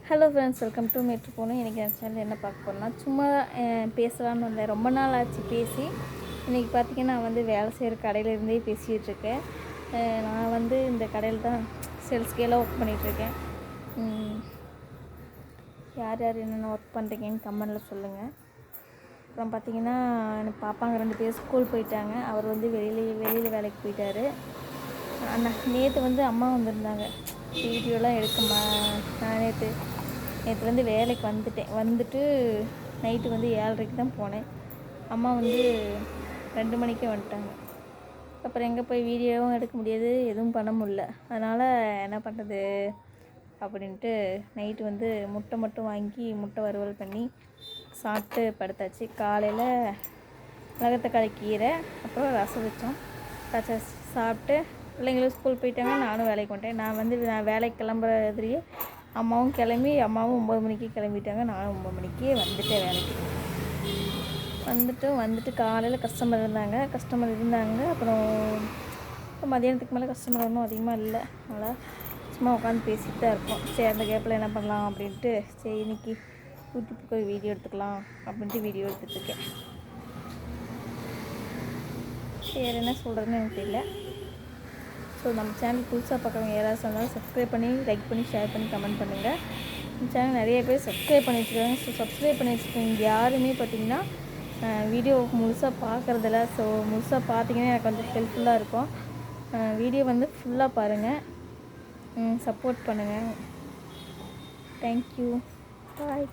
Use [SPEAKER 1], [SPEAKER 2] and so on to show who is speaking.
[SPEAKER 1] Hello friends, welcome to matter போகணும். இன்றைக்கி என் channel என்ன பார்க்க போகிறேன்னா, சும்மா பேசலான்னு வந்தேன். ரொம்ப நாள் ஆச்சு பேசி. இன்றைக்கி பார்த்திங்கன்னா நான் வந்து வேலை செய்கிற கடையிலேருந்தே பேசிகிட்ருக்கேன். நான் வந்து இந்த கடையில் தான் சேல்ஸ்கேலாம் ஒர்க் பண்ணிகிட்ருக்கேன். யார் யார் என்னென்ன ஒர்க் பண்ணுறீங்கன்னு கமெண்டில் சொல்லுங்கள். அப்புறம் பார்த்திங்கன்னா எனக்கு பாப்பாங்க 2 பேர் ஸ்கூல் போயிட்டாங்க. அவர் வந்து வெளியில் வேலைக்கு போயிட்டார். நேற்று வந்து அம்மா வந்திருந்தாங்க. வீடியோலாம் எடுக்கமா நான் நேற்று வந்து வேலைக்கு வந்துட்டு நைட்டு வந்து 7:30க்கு தான் போனேன். அம்மா வந்து 2 மணிக்கே வந்துட்டாங்க. அப்புறம் எங்கே போய் வீடியோவும் எடுக்க முடியாது, எதுவும் பண்ண முடியல. அதனால் என்ன பண்ணுறது அப்படின்ட்டு நைட்டு வந்து முட்டை மட்டும் வாங்கி முட்டை வறுவல் பண்ணி சாப்பிட்டு படுத்தாச்சு. காலையில் மிளகாத்தக்காளி கீரை அப்புறம் ரசம் வச்சோம். சாப்பிட்டு பிள்ளைங்களும் ஸ்கூல் போயிட்டாங்க. நானும் வேலைக்கு வந்துட்டேன். நான் வேலைக்கு கிளம்புறதுலேயே அம்மாவும் 9 மணிக்கு கிளம்பிட்டாங்க. நானும் 9 மணிக்கே வந்துட்டேன் வேலைக்கு. வந்துட்டு காலையில் கஸ்டமர் இருந்தாங்க. அப்புறம் மதியானத்துக்கு மேலே கஸ்டமர் ஒன்றும் அதிகமாக இல்லை. அதனால் சும்மா உட்காந்து பேசிட்டு தான் இருக்கோம். சரி, அந்த கேப்பில் என்ன பண்ணலாம் அப்படின்ட்டு, சரி இன்றைக்கி யூடியூப்புக்கு ஒரு வீடியோ எடுத்துக்கலாம் அப்படின்ட்டு வீடியோ எடுத்துகிட்ருக்கேன். வேறு என்ன சொல்கிறதுன்னு எனக்கு தெரியல. ஸோ நம்ம சேனல் புதுசாக பார்க்குறவங்க யாராவது சொன்னாலும் சப்ஸ்கிரைப் பண்ணி, லைக் பண்ணி, ஷேர் பண்ணி, கமெண்ட் பண்ணுங்கள். இந்த சேனல் நிறைய பேர் சப்ஸ்கிரைப் பண்ணி வச்சுருக்காங்க. ஸோ சப்ஸ்கிரைப் பண்ணி வச்சுருக்கீங்க யாருமே பார்த்திங்கன்னா வீடியோ முழுசாக பார்க்குறதில்ல. ஸோ முழுசாக பார்த்திங்கன்னா எனக்கு கொஞ்சம் ஹெல்ப்ஃபுல்லாக இருக்கும். வீடியோ வந்து ஃபுல்லாக பாருங்கள், சப்போர்ட் பண்ணுங்கள். தேங்க்யூ, பாய்.